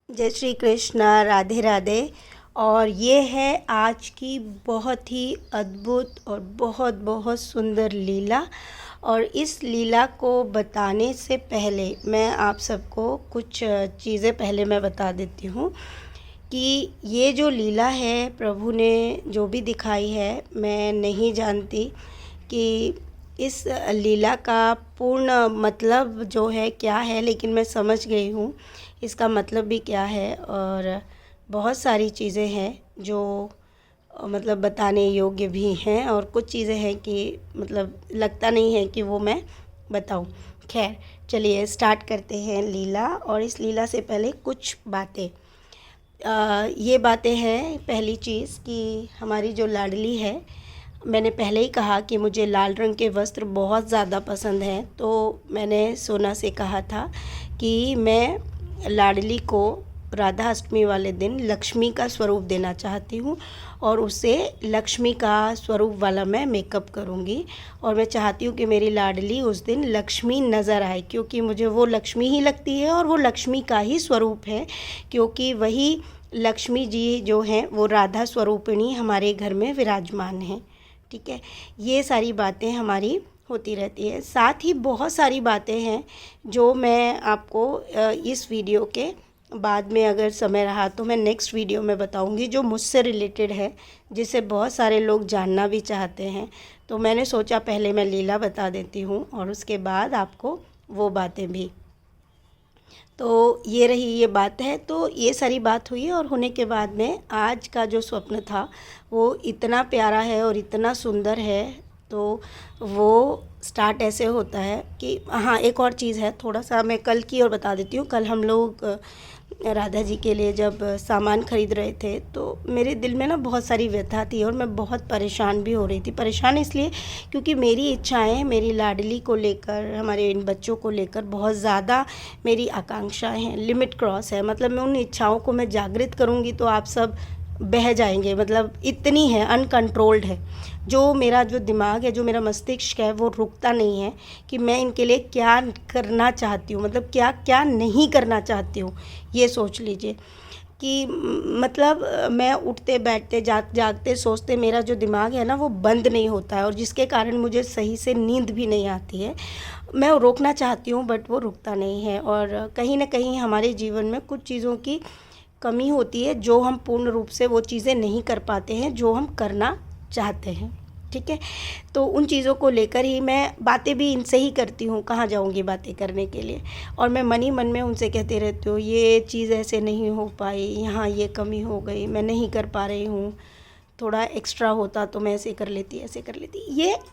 जय श्री कृष्ण, राधे राधे। और ये है आज की बहुत ही अद्भुत और बहुत बहुत सुंदर लीला। और इस लीला को बताने से पहले मैं आप सबको कुछ चीज़ें पहले मैं बता देती हूँ कि ये जो लीला है प्रभु ने जो भी दिखाई है, मैं नहीं जानती कि इस लीला का पूर्ण मतलब जो है क्या है, लेकिन मैं समझ गई हूँ इसका मतलब भी क्या है। और बहुत सारी चीज़ें हैं जो मतलब बताने योग्य भी हैं, और कुछ चीज़ें हैं कि मतलब लगता नहीं है कि वो मैं बताऊं। खैर, चलिए स्टार्ट करते हैं लीला। और इस लीला से पहले कुछ बातें, ये बातें हैं। पहली चीज़ कि हमारी जो लाडली है, मैंने पहले ही कहा कि मुझे लाल रंग के वस्त्र बहुत ज़्यादा पसंद हैं। तो मैंने सोना से कहा था कि मैं लाडली को राधा अष्टमी वाले दिन लक्ष्मी का स्वरूप देना चाहती हूँ, और उसे लक्ष्मी का स्वरूप वाला मैं मेकअप करूँगी। और मैं चाहती हूँ कि मेरी लाडली उस दिन लक्ष्मी नज़र आए, क्योंकि मुझे वो लक्ष्मी ही लगती है और वो लक्ष्मी का ही स्वरूप है, क्योंकि वही लक्ष्मी जी जो हैं वो राधा स्वरूपिणी हमारे घर में विराजमान हैं। ठीक है, ये सारी बातें हमारी होती रहती है। साथ ही बहुत सारी बातें हैं जो मैं आपको इस वीडियो के बाद में, अगर समय रहा तो मैं नेक्स्ट वीडियो में बताऊंगी, जो मुझसे रिलेटेड है, जिसे बहुत सारे लोग जानना भी चाहते हैं। तो मैंने सोचा पहले मैं लीला बता देती हूँ और उसके बाद आपको वो बातें भी। तो ये रही ये बात है। तो ये सारी बात हुई, और होने के बाद में आज का जो स्वप्न था वो इतना प्यारा है और इतना सुंदर है। तो वो स्टार्ट ऐसे होता है कि हाँ, एक और चीज़ है, थोड़ा सा मैं कल की और बता देती हूँ। कल हम लोग राधा जी के लिए जब सामान ख़रीद रहे थे, तो मेरे दिल में ना बहुत सारी व्यथा थी और मैं बहुत परेशान भी हो रही थी। परेशान इसलिए क्योंकि मेरी इच्छाएं, मेरी लाडली को लेकर, हमारे इन बच्चों को लेकर बहुत ज़्यादा मेरी आकांक्षाएं हैं, लिमिट क्रॉस है। मतलब मैं उन इच्छाओं को मैं जागृत करूँगी तो आप सब बह जाएंगे, मतलब इतनी है, अनकंट्रोल्ड है। जो मेरा जो दिमाग है, जो मेरा मस्तिष्क है, वो रुकता नहीं है कि मैं इनके लिए क्या करना चाहती हूँ, मतलब क्या क्या नहीं करना चाहती हूँ। ये सोच लीजिए कि मतलब मैं उठते बैठते जागते सोचते, मेरा जो दिमाग है ना वो बंद नहीं होता है, और जिसके कारण मुझे सही से नींद भी नहीं आती है। मैं रोकना चाहती हूँ बट वो रुकता नहीं है। और कहीं ना कहीं हमारे जीवन में कुछ चीज़ों की कमी होती है, जो हम पूर्ण रूप से वो चीज़ें नहीं कर पाते हैं जो हम करना चाहते हैं। ठीक है, तो उन चीज़ों को लेकर ही मैं बातें भी इनसे ही करती हूँ, कहाँ जाऊँगी बातें करने के लिए। और मैं मन ही मन में उनसे कहते रहती हूँ, ये चीज़ ऐसे नहीं हो पाई, यहाँ ये कमी हो गई, मैं नहीं कर पा रही हूँ, थोड़ा एक्स्ट्रा होता तो मैं ऐसे कर लेती, ऐसे कर लेती।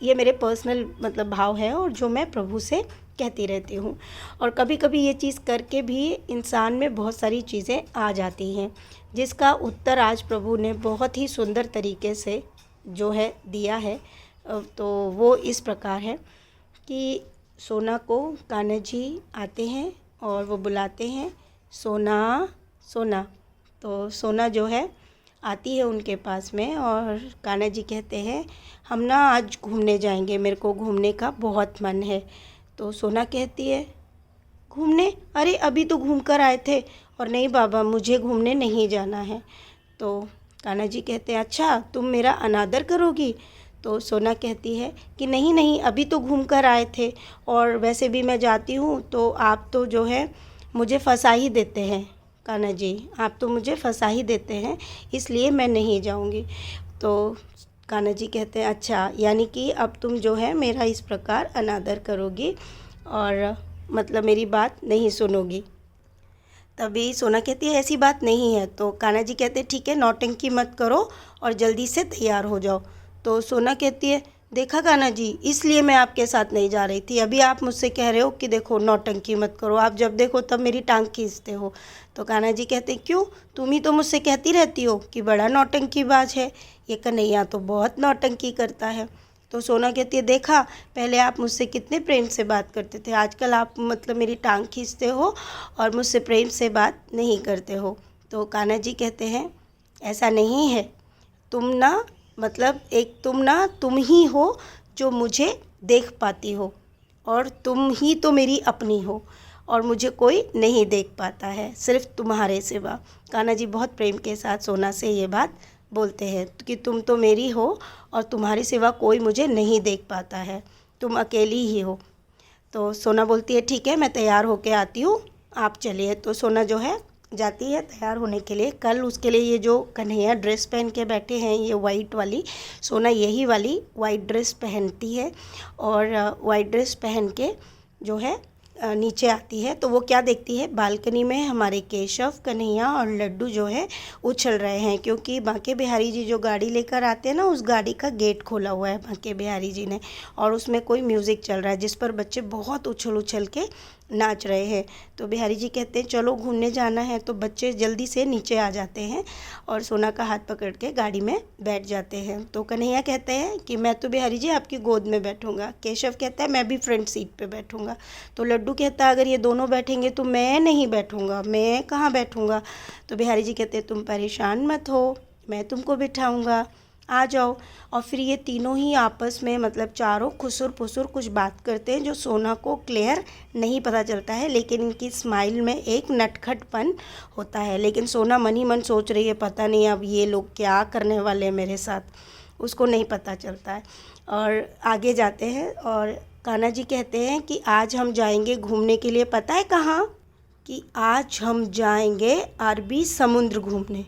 ये मेरे पर्सनल मतलब भाव है, और जो मैं प्रभु से कहती रहती हूँ। और कभी कभी ये चीज़ करके भी इंसान में बहुत सारी चीज़ें आ जाती हैं, जिसका उत्तर आज प्रभु ने बहुत ही सुंदर तरीके से जो है दिया है। तो वो इस प्रकार है कि सोना को कान्हा जी आते हैं और वो बुलाते हैं, सोना सोना। तो सोना जो है आती है उनके पास में, और कान्हा जी कहते हैं, हम ना आज घूमने जाएंगे, मेरे को घूमने का बहुत मन है। तो सोना कहती है, घूमने? अरे अभी तो घूम कर आए थे। और नहीं बाबा, मुझे घूमने नहीं जाना है। तो कान्हा जी कहते हैं, अच्छा तुम मेरा अनादर करोगी? तो सोना कहती है कि नहीं नहीं, अभी तो घूम कर आए थे, और वैसे भी मैं जाती हूँ तो आप तो जो है मुझे फंसा ही देते हैं। कान्हा जी, आप तो मुझे फंसा ही देते हैं, इसलिए मैं नहीं जाऊँगी। तो कान्हा जी कहते हैं, अच्छा यानी कि अब तुम जो है मेरा इस प्रकार अनादर करोगी और मतलब मेरी बात नहीं सुनोगी। तभी सोना कहती है, ऐसी बात नहीं है। तो कान्हा जी कहते हैं, ठीक है, नौटंकी मत करो और जल्दी से तैयार हो जाओ। तो सोना कहती है, देखा कान्हा जी, इसलिए मैं आपके साथ नहीं जा रही थी। अभी आप मुझसे कह रहे हो कि देखो नौटंकी मत करो, आप जब देखो तब मेरी टांग खींचते हो। तो कान्हा जी कहते हैं, क्यों? तुम ही तो मुझसे कहती रहती हो कि बड़ा नौटंकीबाज है, ये कन्हैया तो बहुत नौटंकी करता है। तो सोना कहती है, देखा, पहले आप मुझसे कितने प्रेम से बात करते थे, आजकल आप मतलब मेरी टांग खींचते हो और मुझसे प्रेम से बात नहीं करते हो। तो कान्हा जी कहते हैं, ऐसा नहीं है, तुम ना मतलब तुम ही हो जो मुझे देख पाती हो, और तुम ही तो मेरी अपनी हो। और मुझे कोई नहीं देख पाता है, सिर्फ तुम्हारे सिवा। कान्हा जी बहुत प्रेम के साथ सोना से ये बात बोलते हैं कि तुम तो मेरी हो और तुम्हारे सिवा कोई मुझे नहीं देख पाता है, तुम अकेली ही हो। तो सोना बोलती है ठीक है, मैं तैयार होके आती हूँ, आप चलिए। तो सोना जो है जाती है तैयार होने के लिए। कल उसके लिए ये जो कन्हैया ड्रेस पहन के बैठे हैं, ये वाइट वाली, सोना यही वाली वाइट ड्रेस पहनती है और वाइट ड्रेस पहन के जो है नीचे आती है। तो वो क्या देखती है, बालकनी में हमारे केशव, कन्हैया और लड्डू जो है उछल रहे हैं, क्योंकि बांके बिहारी जी जो गाड़ी लेकर आते हैं ना, उस गाड़ी का गेट खोला हुआ है बांके बिहारी जी ने, और उसमें कोई म्यूज़िक चल रहा है जिस पर बच्चे बहुत उछल उछल के नाच रहे हैं। तो बिहारी जी कहते हैं चलो घूमने जाना है, तो बच्चे जल्दी से नीचे आ जाते हैं और सोना का हाथ पकड़ के गाड़ी में बैठ जाते हैं। तो कन्हैया कहते हैं कि मैं तो बिहारी जी आपकी गोद में बैठूंगा। केशव कहता है मैं भी फ्रंट सीट पे बैठूंगा। तो लड्डू कहता है अगर ये दोनों बैठेंगे तो मैं नहीं बैठूंगा, मैं कहाँ बैठूंगा। तो बिहारी जी कहते हैं तुम परेशान मत हो, मैं तुमको बिठाऊंगा, आ जाओ। और फिर ये तीनों ही आपस में मतलब चारों खुसुर फुसुर कुछ बात करते हैं जो सोना को क्लियर नहीं पता चलता है, लेकिन इनकी स्माइल में एक नटखटपन होता है। लेकिन सोना मन ही मन सोच रही है पता नहीं अब ये लोग क्या करने वाले हैं मेरे साथ, उसको नहीं पता चलता है। और आगे जाते हैं और कान्हा जी कहते हैं कि आज हम जाएंगे घूमने के लिए, पता है कहाँ, कि आज हम जाएंगे अरबी समुद्र घूमने,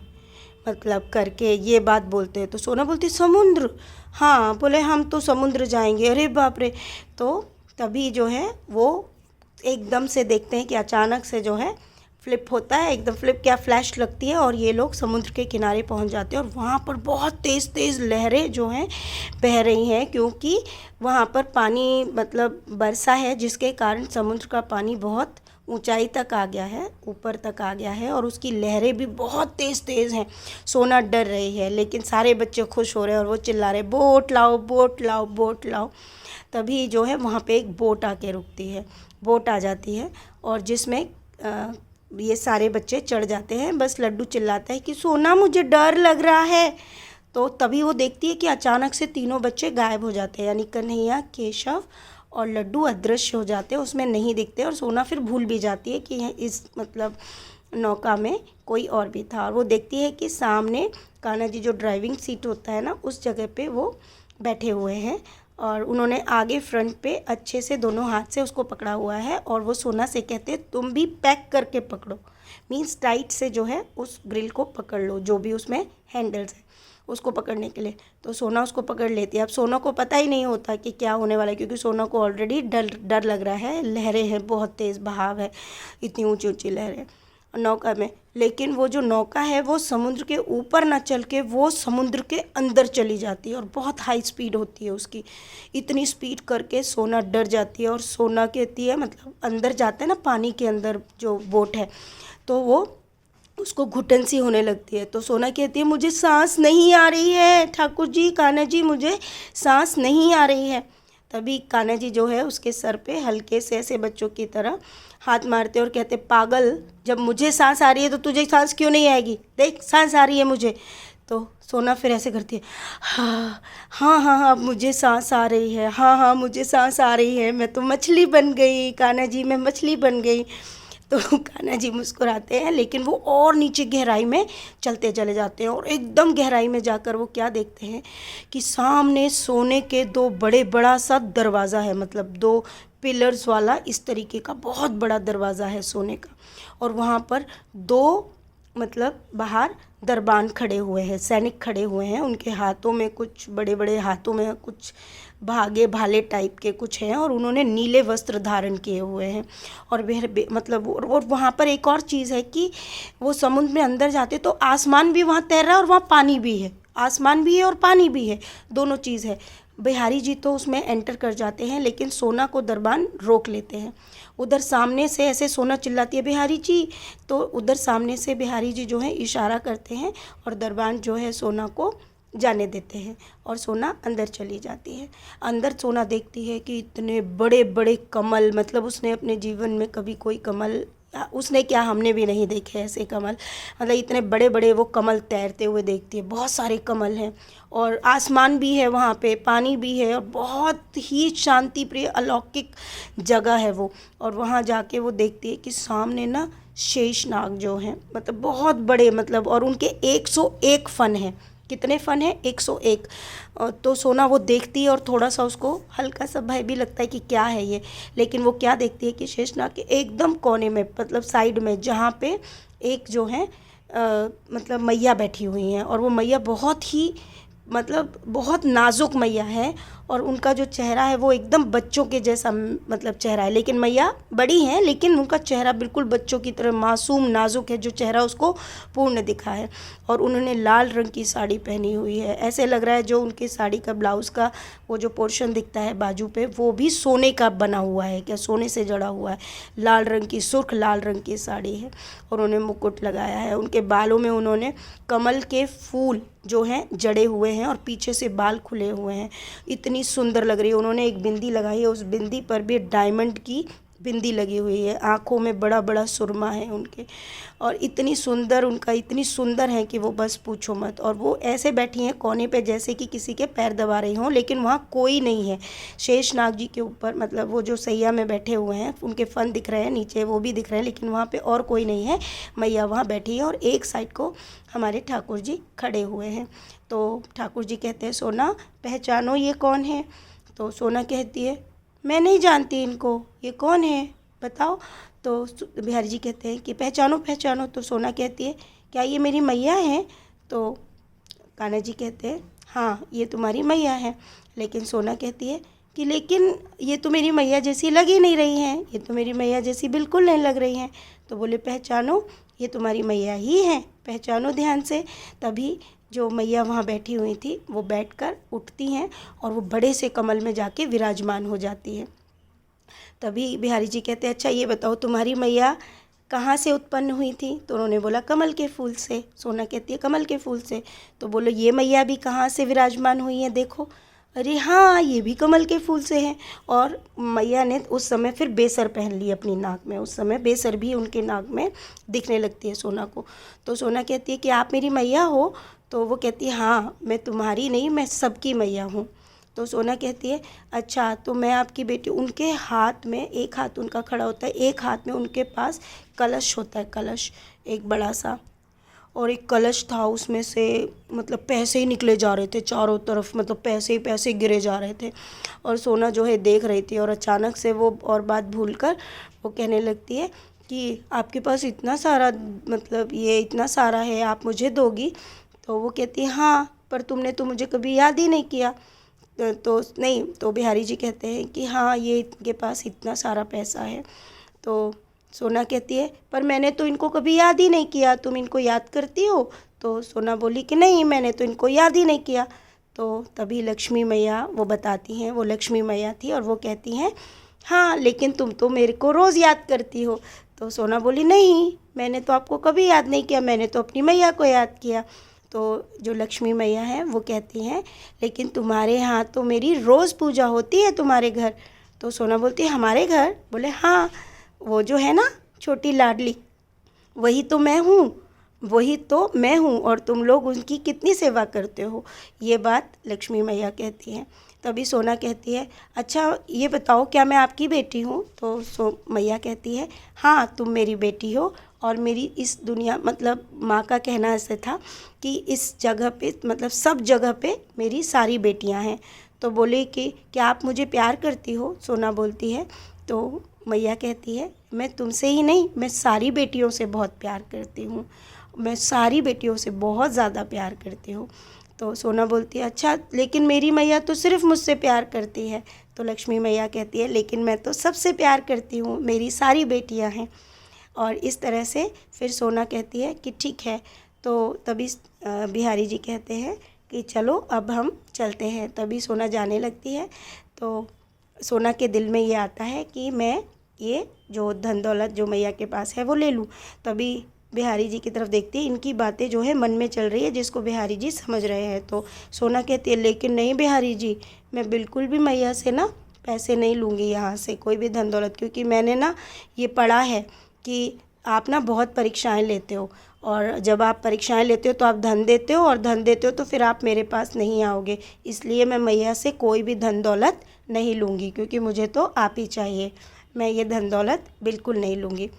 मतलब करके ये बात बोलते हैं। तो सोना बोलती समुद्र, हाँ, बोले हम तो समुद्र जाएंगे। अरे बाप रे। तो तभी जो है वो एकदम से देखते हैं कि अचानक से जो है फ्लिप होता है, एकदम फ्लिप क्या फ्लैश लगती है और ये लोग समुद्र के किनारे पहुंच जाते हैं। और वहाँ पर बहुत तेज़ तेज़ लहरें जो हैं बह रही हैं, क्योंकि वहाँ पर पानी मतलब बरसा है, जिसके कारण समुद्र का पानी बहुत ऊंचाई तक आ गया है, ऊपर तक आ गया है और उसकी लहरें भी बहुत तेज़ तेज़ हैं। सोना डर रही है, लेकिन सारे बच्चे खुश हो रहे हैं और वो चिल्ला रहे बोट लाओ बोट लाओ बोट लाओ। तभी जो है वहाँ पे एक बोट आके रुकती है, बोट आ जाती है और जिसमें ये सारे बच्चे चढ़ जाते हैं। बस लड्डू चिल्लाता है कि सोना मुझे डर लग रहा है। तो तभी वो देखती है कि अचानक से तीनों बच्चे गायब हो जाते हैं, यानी कन्हैया, केशव और लड्डू अदृश्य हो जाते हैं, उसमें नहीं दिखते। और सोना फिर भूल भी जाती है कि इस मतलब नौका में कोई और भी था। और वो देखती है कि सामने कान्हा जी जो ड्राइविंग सीट होता है ना, उस जगह पे वो बैठे हुए हैं और उन्होंने आगे फ्रंट पे अच्छे से दोनों हाथ से उसको पकड़ा हुआ है। और वो सोना से कहते हैं तुम भी पैक करके पकड़ो, मीन्स टाइट से जो है उस ग्रिल को पकड़ लो, जो भी उसमें हैंडल्स है उसको पकड़ने के लिए। तो सोना उसको पकड़ लेती है। अब सोना को पता ही नहीं होता कि क्या होने वाला है, क्योंकि सोना को ऑलरेडी डर लग रहा है, लहरें हैं, बहुत तेज़ बहाव है, इतनी ऊंची ऊंची लहरें नौका में। लेकिन वो जो नौका है वो समुद्र के ऊपर ना चल के वो समुद्र के अंदर चली जाती है और बहुत हाई स्पीड होती है उसकी। इतनी स्पीड करके सोना डर जाती है और सोना कहती है, मतलब अंदर जाते हैं ना पानी के अंदर जो बोट है, तो वो उसको घुटन सी होने लगती है। तो सोना कहती है मुझे सांस नहीं आ रही है ठाकुर जी, कान्हा जी मुझे सांस नहीं आ रही है। तभी कान्हा जी जो है उसके सर पे हल्के से ऐसे बच्चों की तरह हाथ मारते और कहते पागल, जब मुझे सांस आ रही है तो तुझे सांस क्यों नहीं आएगी, देख सांस आ रही है मुझे। तो सोना फिर ऐसे करती है, हाँ हाँ हाँ हाँ मुझे सांस आ रही है, हाँ हाँ मुझे सांस आ रही है, मैं तो मछली बन गई कान्हा जी, मैं मछली बन गई। तो कान्हा जी मुस्कुराते हैं, लेकिन वो और नीचे गहराई में चलते चले जाते हैं और एकदम गहराई में जाकर वो क्या देखते हैं कि सामने सोने के दो बड़ा सा दरवाज़ा है, मतलब दो पिलर्स वाला इस तरीके का बहुत बड़ा दरवाज़ा है सोने का। और वहाँ पर दो मतलब बाहर दरबान खड़े हुए हैं, सैनिक खड़े हुए हैं, उनके हाथों में कुछ बड़े हाथों में कुछ भागे भाले टाइप के कुछ हैं और उन्होंने नीले वस्त्र धारण किए हुए हैं। और मतलब और वहाँ पर एक और चीज़ है कि वो समुद्र में अंदर जाते तो आसमान भी वहाँ तैर रहा है और वहाँ पानी भी है, आसमान भी है और पानी भी है, दोनों चीज़ है। बिहारी जी तो उसमें एंटर कर जाते हैं, लेकिन सोना को दरबान रोक लेते हैं। उधर सामने से ऐसे सोना चिल्लाती है बिहारी जी, तो उधर सामने से बिहारी जी जो है इशारा करते हैं और दरबान जो है सोना को जाने देते हैं और सोना अंदर चली जाती है। अंदर सोना देखती है कि इतने बड़े कमल, मतलब उसने अपने जीवन में कभी कोई कमल उसने क्या, हमने भी नहीं देखे ऐसे कमल। मतलब इतने बड़े बड़े वो कमल तैरते हुए देखती है, बहुत सारे कमल हैं और आसमान भी है वहाँ पे, पानी भी है और बहुत ही शांति प्रिय अलौकिक जगह है वो। और वहाँ जाके वो देखती है कि सामने ना शेषनाग जो हैं, मतलब बहुत बड़े, मतलब और उनके 101 फन हैं। कितने फन है? 101। तो सोना वो देखती है और थोड़ा सा उसको हल्का सा भय भी लगता है कि क्या है ये। लेकिन वो क्या देखती है कि शेषनाग के एकदम कोने में, मतलब साइड में, जहाँ पे एक जो है मतलब मैया बैठी हुई हैं और वो मैया बहुत ही, मतलब बहुत नाजुक मैया है और उनका जो चेहरा है वो एकदम बच्चों के जैसा, मतलब चेहरा है। लेकिन मैया बड़ी हैं लेकिन उनका चेहरा बिल्कुल बच्चों की तरह मासूम नाजुक है, जो चेहरा उसको पूर्ण दिखा है। और उन्होंने लाल रंग की साड़ी पहनी हुई है, ऐसे लग रहा है जो उनकी साड़ी का ब्लाउज़ का वो जो पोर्शन दिखता है बाजू पे, वो भी सोने का बना हुआ है, क्या सोने से जड़ा हुआ है। लाल रंग की, सुर्ख लाल रंग की साड़ी है और उन्होंने मुकुट लगाया है। उनके बालों में उन्होंने कमल के फूल जो हैं जड़े हुए हैं और पीछे से बाल खुले हुए हैं। इतनी सुंदर लग रही है। उन्होंने एक बिंदी लगाई है, उस बिंदी पर भी डायमंड की बिंदी लगी हुई है। आँखों में बड़ा बड़ा सुरमा है उनके, और इतनी सुंदर, उनका इतनी सुंदर है कि वो बस पूछो मत। और वो ऐसे बैठी हैं कोने पे जैसे कि किसी के पैर दबा रही हों, लेकिन वहाँ कोई नहीं है। शेषनाग जी के ऊपर, मतलब वो जो सैया में बैठे हुए हैं, उनके फन दिख रहे हैं नीचे, वो भी दिख रहे हैं, लेकिन वहाँ पे और कोई नहीं है। मैया वहाँ बैठी है और एक साइड को हमारे ठाकुर जी खड़े हुए हैं। तो ठाकुर जी कहते हैं, सोना पहचानो ये कौन है? तो सोना कहती है, मैं नहीं जानती इनको, ये कौन है बताओ। तो बिहारी जी कहते हैं कि पहचानो पहचानो। तो सोना कहती है, क्या ये मेरी मैया हैं? तो कान्हा जी कहते हैं, हाँ ये तुम्हारी मैया है। लेकिन सोना कहती है कि लेकिन ये तो मेरी मैया जैसी लग ही नहीं रही हैं, ये तो मेरी मैया जैसी बिल्कुल नहीं लग रही हैं। तो बोले, पहचानो, ये तुम्हारी मैया ही हैं, पहचानो ध्यान से। तभी जो मैया वहाँ बैठी हुई थी वो बैठकर उठती हैं और वो बड़े से कमल में जाके विराजमान हो जाती है। तभी बिहारी जी कहते हैं, अच्छा ये बताओ तुम्हारी मैया कहाँ से उत्पन्न हुई थी? तो उन्होंने बोला, कमल के फूल से। सोना कहती है, कमल के फूल से? तो बोलो, ये मैया भी कहाँ से विराजमान हुई है देखो। अरे हाँ, ये भी कमल के फूल से हैं। और मैया ने उस समय फिर बेसर पहन ली अपनी नाक में, उस समय बेसर भी उनके नाक में दिखने लगती है सोना को। तो सोना कहती है कि आप मेरी मैया हो? तो वो कहती है, हाँ मैं तुम्हारी नहीं, मैं सबकी मैया हूँ। तो सोना कहती है, अच्छा तो मैं आपकी बेटी। उनके हाथ में, एक हाथ उनका खड़ा होता है, एक हाथ में उनके पास कलश होता है, कलश एक बड़ा सा, और एक कलश था उसमें से मतलब पैसे ही निकले जा रहे थे चारों तरफ, मतलब पैसे ही पैसे गिरे जा रहे थे। और सोना जो है देख रही थी और अचानक से वो और बात भूलकर वो कहने लगती है कि आपके पास इतना सारा, मतलब ये इतना सारा है, आप मुझे दोगी? तो वो कहती है, हाँ पर तुमने तो मुझे कभी याद ही नहीं किया। तो नहीं, तो बिहारी जी कहते हैं कि हाँ ये इनके पास इतना सारा पैसा है। तो सोना कहती है, पर मैंने तो इनको कभी याद ही नहीं किया, तुम इनको याद करती हो? तो सोना बोली कि नहीं, मैंने तो इनको याद ही नहीं किया। तो तभी लक्ष्मी मैया वो बताती हैं, वो लक्ष्मी मैया थी और वो कहती हैं, हाँ लेकिन तुम तो मेरे को रोज़ याद करती हो। तो सोना बोली, नहीं मैंने तो आपको कभी याद नहीं किया, मैंने तो अपनी मैया को याद किया। तो जो लक्ष्मी मैया हैं वो कहती हैं, लेकिन तुम्हारे यहाँ तो मेरी रोज़ पूजा होती है तुम्हारे घर। तो सोना बोलती है, हमारे घर? बोले, हाँ वो जो है ना छोटी लाडली, वही तो मैं हूँ, वही तो मैं हूँ, और तुम लोग उनकी कितनी सेवा करते हो। ये बात लक्ष्मी मैया कहती हैं। तभी सोना कहती है, अच्छा ये बताओ क्या मैं आपकी बेटी हूँ? तो मैया कहती है, हाँ तुम मेरी बेटी हो, और मेरी इस दुनिया, मतलब माँ का कहना ऐसे था कि इस जगह पे, मतलब सब जगह पे मेरी सारी बेटियाँ हैं। तो बोले कि क्या आप मुझे प्यार करती हो? सोना बोलती है। तो मैया कहती है, मैं तुमसे ही नहीं, मैं सारी बेटियों से बहुत प्यार करती हूँ, मैं सारी बेटियों से बहुत ज़्यादा प्यार करती हूँ। तो सोना बोलती है, अच्छा लेकिन मेरी मैया तो सिर्फ मुझसे प्यार करती है। तो लक्ष्मी मैया कहती है, लेकिन मैं तो सबसे प्यार करती हूँ, मेरी सारी बेटियाँ हैं। और इस तरह से फिर सोना कहती है कि ठीक है। तो तभी बिहारी जी कहते हैं कि चलो अब हम चलते हैं। तभी सोना जाने लगती है। तो सोना के दिल में ये आता है कि मैं ये जो धन दौलत जो मैया के पास है वो ले लूँ। तभी बिहारी जी की तरफ देखती है, इनकी बातें जो है मन में चल रही है, जिसको बिहारी जी समझ रहे हैं। तो सोना कहती है, लेकिन नहीं बिहारी जी, मैं बिल्कुल भी मैया से ना पैसे नहीं लूँगी, यहाँ से कोई भी धन दौलत, क्योंकि मैंने ना ये पढ़ा है कि आप ना बहुत परीक्षाएं लेते हो, और जब आप परीक्षाएं लेते हो तो आप धन देते हो, और धन देते हो तो फिर आप मेरे पास नहीं आओगे, इसलिए मैं मैया से कोई भी धन दौलत नहीं लूँगी, क्योंकि मुझे तो आप ही चाहिए, मैं ये धन दौलत बिल्कुल नहीं लूँगी।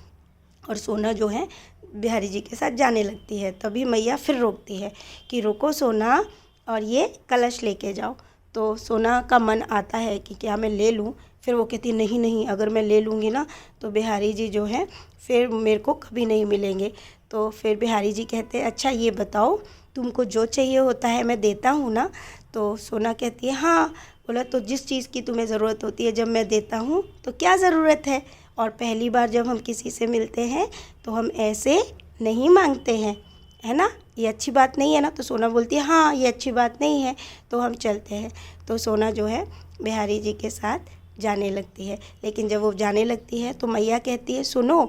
और सोना जो है बिहारी जी के साथ जाने लगती है। तभी मैया फिर रोकती है कि रुको सोना, और ये कलश लेके जाओ। तो सोना का मन आता है कि क्या मैं ले लूँ, फिर वो कहती नहीं नहीं, अगर मैं ले लूँगी ना तो बिहारी जी जो है फिर मेरे को कभी नहीं मिलेंगे। तो फिर बिहारी जी कहते हैं अच्छा ये बताओ, तुमको जो चाहिए होता है मैं देता हूँ ना। तो सोना कहती है हाँ। बोला तो जिस चीज़ की तुम्हें ज़रूरत होती है जब मैं देता हूँ तो क्या ज़रूरत है, और पहली बार जब हम किसी से मिलते हैं तो हम ऐसे नहीं मांगते हैं, है ना, ये अच्छी बात नहीं है ना। तो सोना बोलती है हाँ ये अच्छी बात नहीं है, तो हम चलते हैं। तो सोना जो है बिहारी जी के साथ जाने लगती है। लेकिन जब वो जाने लगती है तो मैया कहती है सुनो,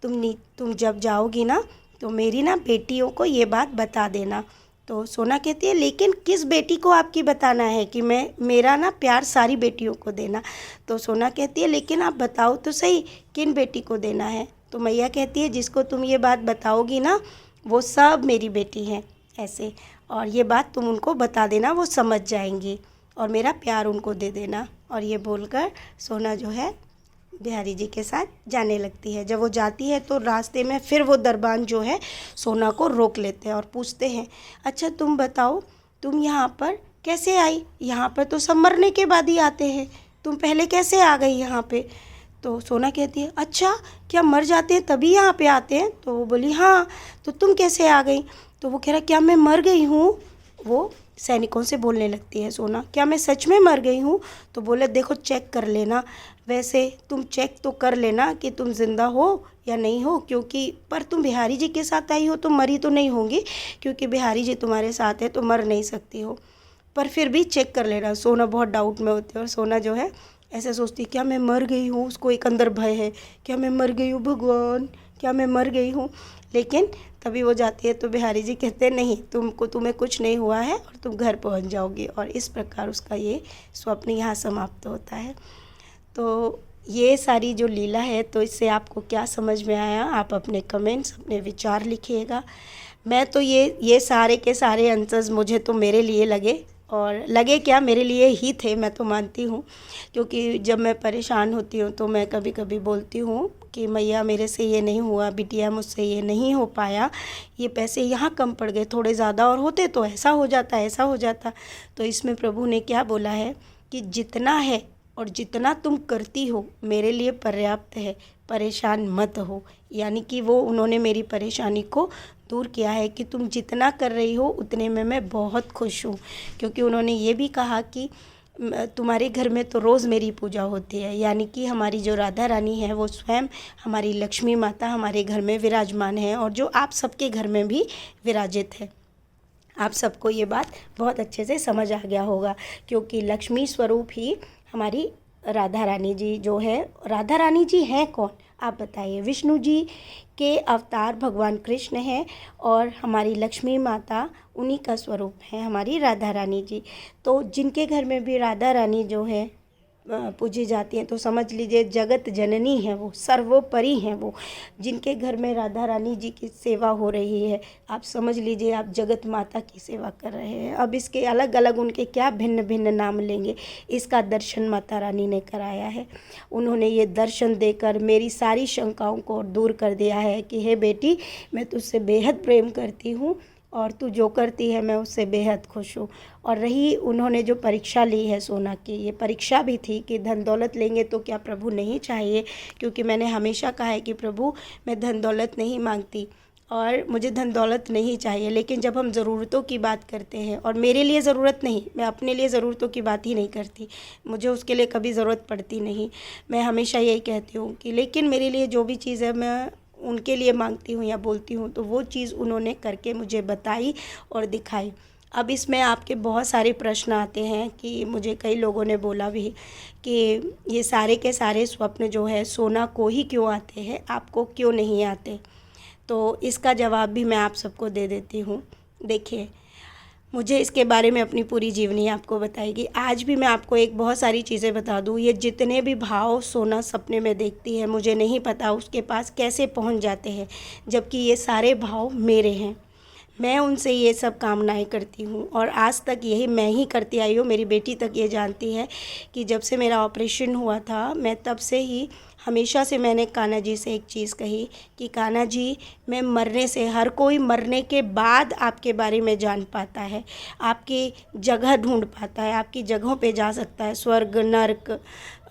तुम जब जाओगी ना तो मेरी ना बेटियों को ये बात बता देना। तो सोना कहती है लेकिन किस बेटी को आपकी बताना है कि मेरा ना प्यार सारी बेटियों को देना। तो सोना कहती है लेकिन आप बताओ तो सही किन बेटी को देना है। तो मैया कहती है जिसको तुम ये बात बताओगी ना वो सब मेरी बेटी हैं ऐसे, और ये बात तुम उनको बता देना, वो समझ जाएंगी, और मेरा प्यार उनको दे देना। और ये बोलकर सोना जो है बिहारी जी के साथ जाने लगती है। जब वो जाती है तो रास्ते में फिर वो दरबान जो है सोना को रोक लेते हैं और पूछते हैं अच्छा तुम बताओ, तुम यहाँ पर कैसे आई, यहाँ पर तो सब मरने के बाद ही आते हैं, तुम पहले कैसे आ गई यहाँ पे। तो सोना कहती है अच्छा क्या मर जाते हैं तभी यहाँ पे आते हैं। तो वो बोली हाँ, तो तुम कैसे आ गई। तो वो कह रहा क्या मैं मर गई हूँ। वो सैनिकों से बोलने लगती है सोना क्या मैं सच में मर गई हूँ। तो बोले देखो चेक कर लेना, वैसे तुम चेक तो कर लेना कि तुम ज़िंदा हो या नहीं हो, क्योंकि पर तुम बिहारी जी के साथ आई हो तो मरी तो नहीं होंगी, क्योंकि बिहारी जी तुम्हारे साथ है तो मर नहीं सकती हो, पर फिर भी चेक कर लेना। सोना बहुत डाउट में होती है, और सोना जो है ऐसे सोचती है क्या मैं मर गई हूँ, उसको एक अंदर भय है क्या मैं मर गई हूँ भगवान, क्या मैं मर गई हूँ। लेकिन तभी वो जाती है तो बिहारी जी कहते हैं नहीं तुम्हें कुछ नहीं हुआ है और तुम घर पहुँच जाओगी। और इस प्रकार उसका ये स्वप्न यहाँ समाप्त होता है। तो ये सारी जो लीला है तो इससे आपको क्या समझ में आया, आप अपने कमेंट्स अपने विचार लिखिएगा। मैं तो ये सारे के सारे आंसर्स मुझे तो मेरे लिए लगे, और लगे क्या मेरे लिए ही थे, मैं तो मानती हूँ, क्योंकि जब मैं परेशान होती हूँ तो मैं कभी कभी बोलती हूँ कि मैया मेरे से ये नहीं हुआ, बिटिया मुझसे ये नहीं हो पाया, ये पैसे यहाँ कम पड़ गए, थोड़े ज़्यादा और होते तो ऐसा हो जाता ऐसा हो जाता। तो इसमें प्रभु ने क्या बोला है कि जितना है और जितना तुम करती हो मेरे लिए पर्याप्त है, परेशान मत हो। यानी कि वो उन्होंने मेरी परेशानी को दूर किया है कि तुम जितना कर रही हो उतने में मैं बहुत खुश हूँ, क्योंकि उन्होंने ये भी कहा कि तुम्हारे घर में तो रोज़ मेरी पूजा होती है। यानी कि हमारी जो राधा रानी है वो स्वयं हमारी लक्ष्मी माता हमारे घर में विराजमान है, और जो आप सबके घर में भी विराजित है। आप सबको ये बात बहुत अच्छे से समझ आ गया होगा, क्योंकि लक्ष्मी स्वरूप ही हमारी राधा रानी जी जो है। राधा रानी जी हैं कौन आप बताइए। विष्णु जी के अवतार भगवान कृष्ण हैं, और हमारी लक्ष्मी माता उन्हीं का स्वरूप है हमारी राधा रानी जी। तो जिनके घर में भी राधा रानी जो है पूजी जाती हैं तो समझ लीजिए जगत जननी है, वो सर्वोपरि हैं। वो जिनके घर में राधा रानी जी की सेवा हो रही है, आप समझ लीजिए आप जगत माता की सेवा कर रहे हैं। अब इसके अलग अलग उनके क्या भिन्न भिन्न नाम लेंगे, इसका दर्शन माता रानी ने कराया है। उन्होंने ये दर्शन देकर मेरी सारी शंकाओं को दूर कर दिया है कि हे बेटी मैं तुझसे बेहद प्रेम करती हूँ, और तू जो करती है मैं उससे बेहद खुश हूँ। और रही उन्होंने जो परीक्षा ली है सोना की, ये परीक्षा भी थी कि धन दौलत लेंगे तो क्या प्रभु नहीं चाहिए, क्योंकि मैंने हमेशा कहा है कि प्रभु मैं धन दौलत नहीं मांगती और मुझे धन दौलत नहीं चाहिए। लेकिन जब हम ज़रूरतों की बात करते हैं, और मेरे लिए ज़रूरत नहीं, मैं अपने लिए ज़रूरतों की बात ही नहीं करती, मुझे उसके लिए कभी ज़रूरत पड़ती नहीं। मैं हमेशा यही कहती हूँ कि लेकिन मेरे लिए जो भी चीज़ है मैं उनके लिए मांगती हूँ या बोलती हूँ, तो वो चीज़ उन्होंने करके मुझे बताई और दिखाई। अब इसमें आपके बहुत सारे प्रश्न आते हैं कि मुझे कई लोगों ने बोला भी कि ये सारे के सारे स्वप्न जो है सोना को ही क्यों आते हैं, आपको क्यों नहीं आते। तो इसका जवाब भी मैं आप सबको दे देती हूँ। देखिए मुझे इसके बारे में अपनी पूरी जीवनी आपको बताएगी। आज भी मैं आपको एक बहुत सारी चीज़ें बता दूँ, ये जितने भी भाव सोना सपने में देखती है, मुझे नहीं पता उसके पास कैसे पहुंच जाते हैं, जबकि ये सारे भाव मेरे हैं। मैं उनसे ये सब कामनाएं करती हूँ और आज तक यही मैं ही करती आई हूँ। मेरी बेटी तक ये जानती है कि जब से मेरा ऑपरेशन हुआ था, मैं तब से ही हमेशा से मैंने कान्हा जी से एक चीज़ कही कि कान्हा जी, मैं मरने से, हर कोई मरने के बाद आपके बारे में जान पाता है, आपकी जगह ढूंढ पाता है, आपकी जगहों पे जा सकता है, स्वर्ग, नर्क,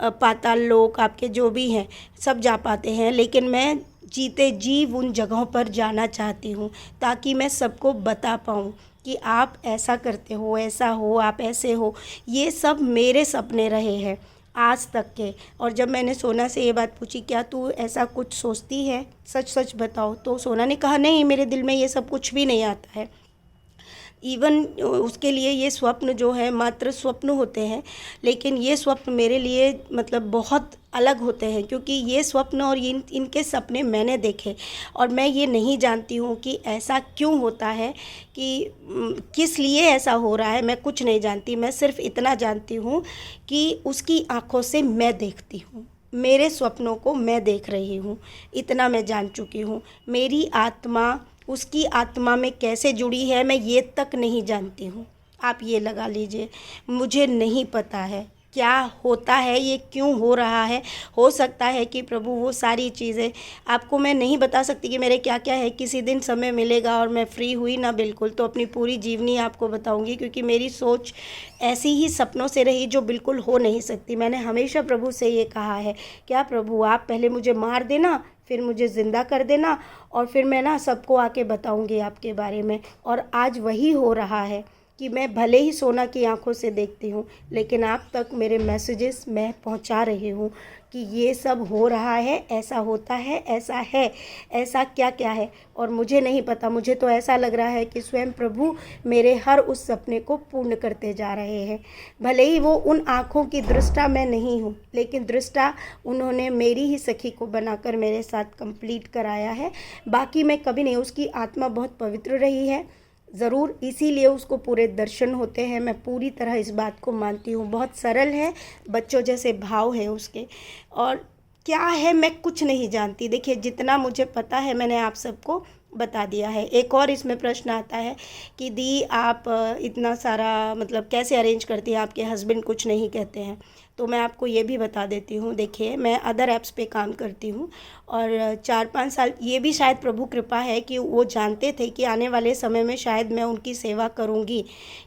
पाताल लोक, आपके जो भी हैं सब जा पाते हैं। लेकिन मैं जीते जी उन जगहों पर जाना चाहती हूँ ताकि मैं सबको बता पाऊँ कि आप ऐसा करते हो, ऐसा हो, आप ऐसे हो। ये सब मेरे सपने रहे हैं आज तक के। और जब मैंने सोना से ये बात पूछी, क्या तू ऐसा कुछ सोचती है, सच सच बताओ, तो सोना ने कहा नहीं, मेरे दिल में ये सब कुछ भी नहीं आता है। इवन उसके लिए ये स्वप्न जो है मात्र स्वप्न होते हैं, लेकिन ये स्वप्न मेरे लिए मतलब बहुत अलग होते हैं, क्योंकि ये स्वप्न और इनके सपने मैंने देखे। और मैं ये नहीं जानती हूँ कि ऐसा क्यों होता है, कि किस लिए ऐसा हो रहा है, मैं कुछ नहीं जानती। मैं सिर्फ इतना जानती हूँ कि उसकी आँखों से मैं देखती हूँ, मेरे स्वप्नों को मैं देख रही हूँ, इतना मैं जान चुकी हूँ। मेरी आत्मा उसकी आत्मा में कैसे जुड़ी है, मैं ये तक नहीं जानती हूँ। आप ये लगा लीजिए, मुझे नहीं पता है क्या होता है, ये क्यों हो रहा है। हो सकता है कि प्रभु वो सारी चीज़ें आपको मैं नहीं बता सकती कि मेरे क्या क्या है। किसी दिन समय मिलेगा और मैं फ्री हुई ना बिल्कुल, तो अपनी पूरी जीवनी आपको बताऊंगी, क्योंकि मेरी सोच ऐसी ही सपनों से रही जो बिल्कुल हो नहीं सकती। मैंने हमेशा प्रभु से ये कहा है, क्या प्रभु आप पहले मुझे मार देना, फिर मुझे ज़िंदा कर देना, और फिर मैं ना सबको आके बताऊंगी आपके बारे में। और आज वही हो रहा है कि मैं भले ही सोना की आंखों से देखती हूँ, लेकिन आप तक मेरे मैसेजेस मैं पहुँचा रही हूँ कि ये सब हो रहा है, ऐसा होता है, ऐसा है, ऐसा क्या क्या है। और मुझे नहीं पता, मुझे तो ऐसा लग रहा है कि स्वयं प्रभु मेरे हर उस सपने को पूर्ण करते जा रहे हैं। भले ही वो उन आँखों की दृष्टा मैं नहीं हूँ, लेकिन दृष्टा उन्होंने मेरी ही सखी को बनाकर मेरे साथ कंप्लीट कराया है। बाकी मैं कभी नहीं, उसकी आत्मा बहुत पवित्र रही है ज़रूर, इसीलिए उसको पूरे दर्शन होते हैं। मैं पूरी तरह इस बात को मानती हूँ। बहुत सरल है, बच्चों जैसे भाव है उसके। और क्या है मैं कुछ नहीं जानती। देखिए, जितना मुझे पता है मैंने आप सबको बता दिया है। एक और इसमें प्रश्न आता है कि दी आप इतना सारा मतलब कैसे अरेंज करती हैं, आपके हस्बैंड कुछ नहीं कहते हैं। तो मैं आपको ये भी बता देती हूँ। देखिए, मैं अदर ऐप्स पे काम करती हूँ और 4-5 साल, ये भी शायद प्रभु कृपा है कि वो जानते थे कि आने वाले समय में शायद मैं उनकी सेवा करूँगी,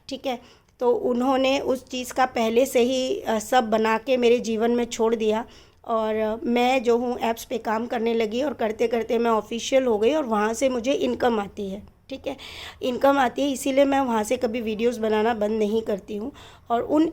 ठीक है। तो उन्होंने उस चीज़ का पहले से ही सब बना के मेरे जीवन में छोड़ दिया, और मैं जो हूँ ऐप्स पे काम करने लगी, और करते करते मैं ऑफिशियल हो गई, और वहाँ से मुझे इनकम आती है, ठीक है, इनकम आती है। इसीलिए मैं वहाँ से कभी वीडियोस बनाना बंद नहीं करती हूँ। और उन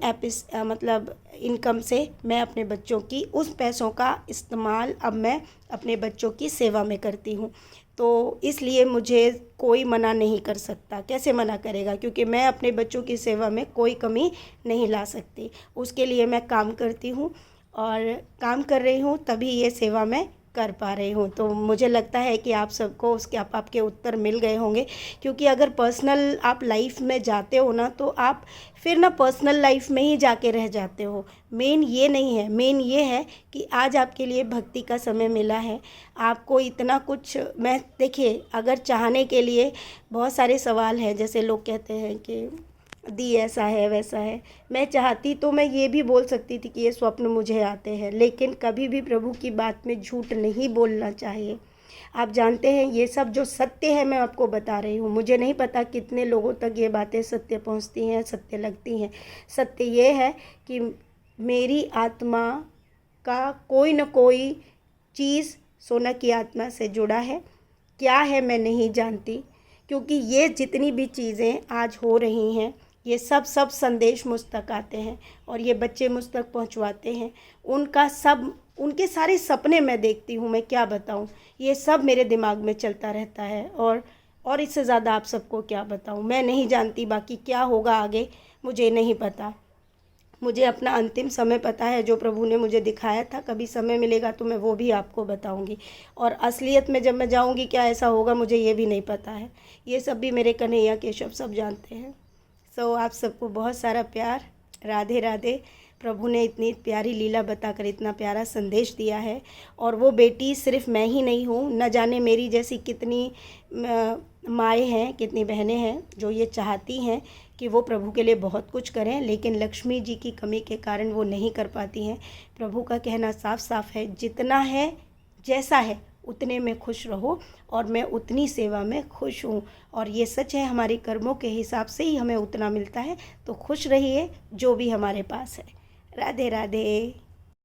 मतलब इनकम से मैं अपने बच्चों की उस पैसों का इस्तेमाल अब मैं अपने बच्चों की सेवा में करती हूँ। तो इसलिए मुझे कोई मना नहीं कर सकता। कैसे मना करेगा, क्योंकि मैं अपने बच्चों की सेवा में कोई कमी नहीं ला सकती। उसके लिए मैं काम करती हूँ, और काम कर रही हूँ तभी ये सेवा मैं कर पा रही हूँ। तो मुझे लगता है कि आप सबको उसके आपके उत्तर मिल गए होंगे, क्योंकि अगर पर्सनल आप लाइफ में जाते हो ना, तो आप फिर ना पर्सनल लाइफ में ही जाके रह जाते हो। मेन ये नहीं है, मेन ये है कि आज आपके लिए भक्ति का समय मिला है। आपको इतना कुछ, मैं देखिए, अगर चाहने के लिए बहुत सारे सवाल हैं, जैसे लोग कहते हैं कि दी ऐसा है वैसा है। मैं चाहती तो मैं ये भी बोल सकती थी कि ये स्वप्न मुझे आते हैं, लेकिन कभी भी प्रभु की बात में झूठ नहीं बोलना चाहिए। आप जानते हैं, ये सब जो सत्य है मैं आपको बता रही हूँ। मुझे नहीं पता कितने लोगों तक ये बातें सत्य पहुँचती हैं, सत्य लगती हैं। सत्य ये है कि मेरी आत्मा का कोई न कोई चीज़ सोना की आत्मा से जुड़ा है। क्या है मैं नहीं जानती, क्योंकि ये जितनी भी चीज़ें आज हो रही हैं, ये सब संदेश मुझ तक आते हैं, और ये बच्चे मुझ तक पहुंचवाते हैं। उनका सब, उनके सारे सपने मैं देखती हूँ। मैं क्या बताऊँ, ये सब मेरे दिमाग में चलता रहता है। और इससे ज़्यादा आप सबको क्या बताऊँ, मैं नहीं जानती। बाकी क्या होगा आगे मुझे नहीं पता। मुझे अपना अंतिम समय पता है, जो प्रभु ने मुझे दिखाया था। कभी समय मिलेगा तो मैं वो भी आपको बताऊंगी। और असलियत में जब मैं जाऊंगी क्या ऐसा होगा मुझे ये भी नहीं पता है। ये सब भी मेरे कन्हैया केशव सब जानते हैं। तो आप सबको बहुत सारा प्यार। राधे राधे। प्रभु ने इतनी प्यारी लीला बताकर इतना प्यारा संदेश दिया है, और वो बेटी सिर्फ मैं ही नहीं हूँ, न जाने मेरी जैसी कितनी माएँ हैं, कितनी बहनें हैं जो ये चाहती हैं कि वो प्रभु के लिए बहुत कुछ करें, लेकिन लक्ष्मी जी की कमी के कारण वो नहीं कर पाती हैं। प्रभु का कहना साफ साफ है, जितना है जैसा है उतने में खुश रहो, और मैं उतनी सेवा में खुश हूँ। और ये सच है, हमारे कर्मों के हिसाब से ही हमें उतना मिलता है। तो खुश रहिए जो भी हमारे पास है। राधे राधे।